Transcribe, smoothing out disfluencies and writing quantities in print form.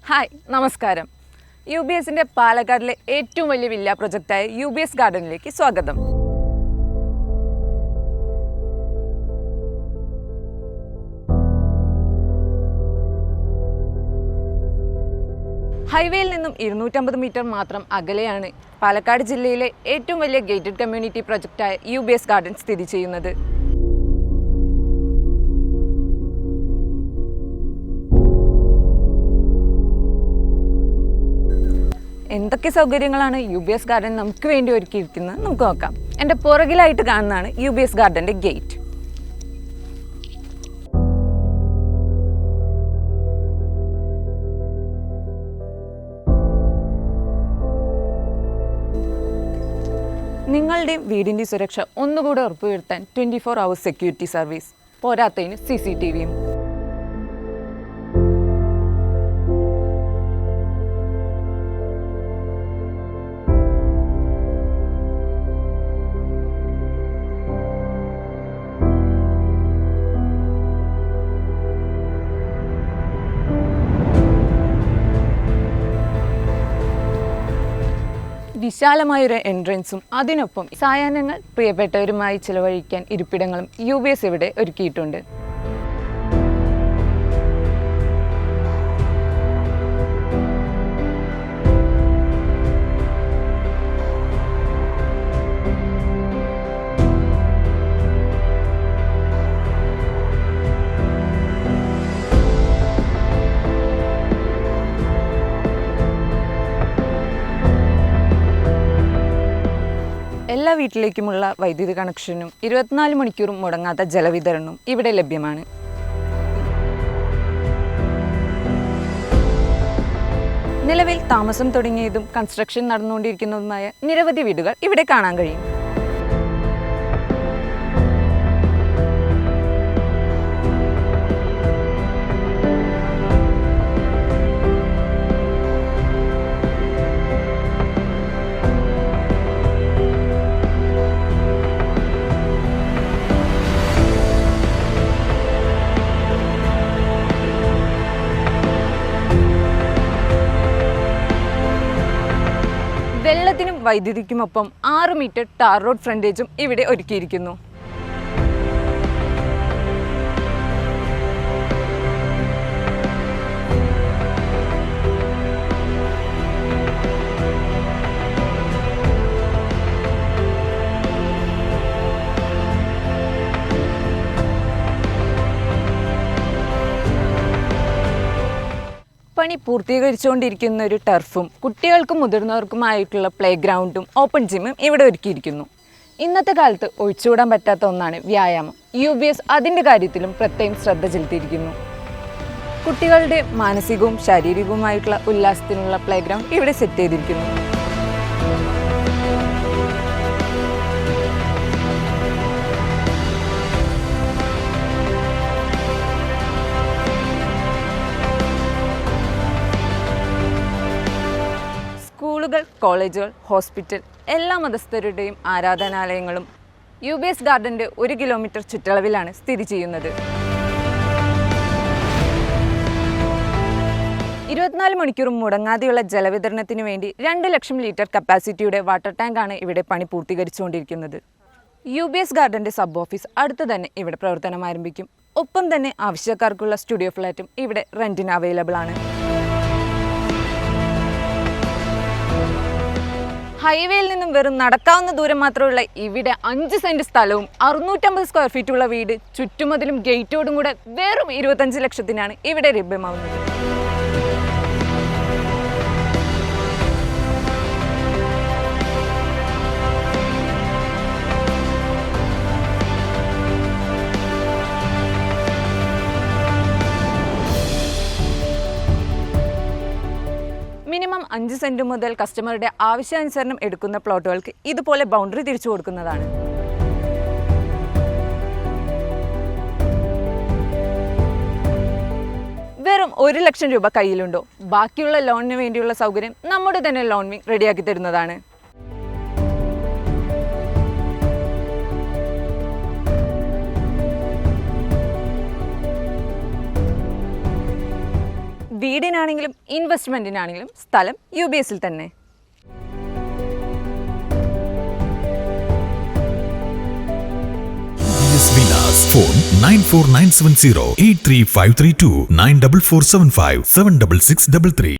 Hi നമസ്കാരം. UBSന്റെ പാലക്കാടിലെ ഏറ്റവും വലിയ വില്ല പ്രൊജക്റ്റായ UBS ഗാർഡനിലേക്ക് സ്വാഗതം. ഹൈവേയിൽ നിന്നും 250 മീറ്റർ മാത്രം അകലെയാണ് പാലക്കാട് ജില്ലയിലെ ഏറ്റവും വലിയ ഗേറ്റഡ് കമ്മ്യൂണിറ്റി പ്രൊജക്റ്റായ UBS ഗാർഡൻ സ്ഥിതി ചെയ്യുന്നത്. എന്തൊക്കെ സൗകര്യങ്ങളാണ് UBS ഗാർഡൻ നമുക്ക് വേണ്ടി ഒരുക്കിയിരിക്കുന്നത് നമുക്ക് നോക്കാം. എൻ്റെ പുറകിലായിട്ട് കാണുന്നതാണ് UBS ഗാർഡൻ്റെ ഗേറ്റ്. നിങ്ങളുടെയും വീടിൻ്റെ സുരക്ഷ ഒന്നുകൂടെ ഉറപ്പുവരുത്താൻ 24 hours സെക്യൂരിറ്റി സർവീസ്, പോരാത്തതിന് CCTVയും. വിശാലമായൊരു എൻട്രൻസും അതിനൊപ്പം സായാഹ്നങ്ങൾ പ്രിയപ്പെട്ടവരുമായി ചിലവഴിക്കാൻ ഇരിപ്പിടങ്ങളും UBS ഇവിടെ ഒരുക്കിയിട്ടുണ്ട്. എല്ലാ വീട്ടിലേക്കുമുള്ള വൈദ്യുതി കണക്ഷനും 24 മണിക്കൂറും മുടങ്ങാത്ത ജലവിതരണവും ഇവിടെ ലഭ്യമാണ്. നിലവിൽ താമസം തുടങ്ങിയതും കൺസ്ട്രക്ഷൻ നടന്നുകൊണ്ടിരിക്കുന്നതുമായ നിരവധി വീടുകൾ ഇവിടെ കാണാൻ കഴിയും. വെള്ളത്തിനും വൈദ്യുതിക്കുമൊപ്പം 6 മീറ്റർ ടാർ റോഡ് ഫ്രണ്ടേജും ഇവിടെ ഒരുക്കിയിരിക്കുന്നു. പണി പൂർത്തീകരിച്ചുകൊണ്ടിരിക്കുന്ന ഒരു ടർഫും കുട്ടികൾക്കും മുതിർന്നവർക്കുമായിട്ടുള്ള പ്ലേ ഗ്രൗണ്ടും ഓപ്പൺ ജിമ്മും ഇവിടെ ഒരുക്കിയിരിക്കുന്നു. ഇന്നത്തെ കാലത്ത് ഒഴിച്ചുകൂടാൻ പറ്റാത്ത ഒന്നാണ് വ്യായാമം. UBS അതിൻ്റെ കാര്യത്തിലും പ്രത്യേകം ശ്രദ്ധ ചെലുത്തിയിരിക്കുന്നു. കുട്ടികളുടെ മാനസികവും ശാരീരികവുമായിട്ടുള്ള ഉല്ലാസത്തിനുള്ള പ്ലേ ഗ്രൗണ്ട് ഇവിടെ സെറ്റ് ചെയ്തിരിക്കുന്നു. സ്കൂളുകൾ, കോളേജുകൾ, ഹോസ്പിറ്റൽ, എല്ലാ മതസ്ഥരുടെയും ആരാധനാലയങ്ങളും UBS ഗാർഡൻ്റെ 1 കിലോമീറ്റർ ചുറ്റളവിലാണ് സ്ഥിതി ചെയ്യുന്നത്. 24 മണിക്കൂറും മുടങ്ങാതെയുള്ള ജലവിതരണത്തിന് വേണ്ടി 2 ലക്ഷം ലിറ്റർ കപ്പാസിറ്റിയുടെ വാട്ടർ ടാങ്കാണ് ഇവിടെ പണി പൂർത്തീകരിച്ചുകൊണ്ടിരിക്കുന്നത്. UBS ഗാർഡൻ്റെ സബ് ഓഫീസ് അടുത്ത് തന്നെ ഇവിടെ പ്രവർത്തനം ആരംഭിക്കും. ഒപ്പം തന്നെ ആവശ്യക്കാർക്കുള്ള സ്റ്റുഡിയോ ഫ്ലാറ്റും ഇവിടെ റെന്റിന് അവൈലബിൾ ആണ്. ഹൈവേയിൽ നിന്നും വെറും നടക്കാവുന്ന ദൂരം മാത്രമുള്ള ഇവിടെ 5 സെന്റ് സ്ഥലവും 650 സ്ക്വയർ ഫീറ്റുള്ള വീട് ചുറ്റുമതിലും ഗേറ്റോടും കൂടെ വെറും 25 ലക്ഷത്തിനാണ് ഇവിടെ ലഭ്യമാവുന്നത്. മിനിമം 5 സെന്റ് മുതൽ കസ്റ്റമറുടെ ആവശ്യാനുസരണം എടുക്കുന്ന പ്ലോട്ടുകൾക്ക് ഇതുപോലെ ബൗണ്ടറി തിരിച്ചു കൊടുക്കുന്നതാണ്. വെറും 1 ലക്ഷം രൂപ കയ്യിലുണ്ടോ? ബാക്കിയുള്ള ലോണിന് വേണ്ടിയുള്ള സൗകര്യം നമ്മുടെ തന്നെ ലോൺ വിങ് റെഡിയാക്കി തരുന്നതാണ്. വീടിനാണെങ്കിലും ഇൻവെസ്റ്റ്മെൻറ്റിനാണെങ്കിലും സ്ഥലം UBS തന്നെ. Villas. Phone 94970 83532 94475 76633.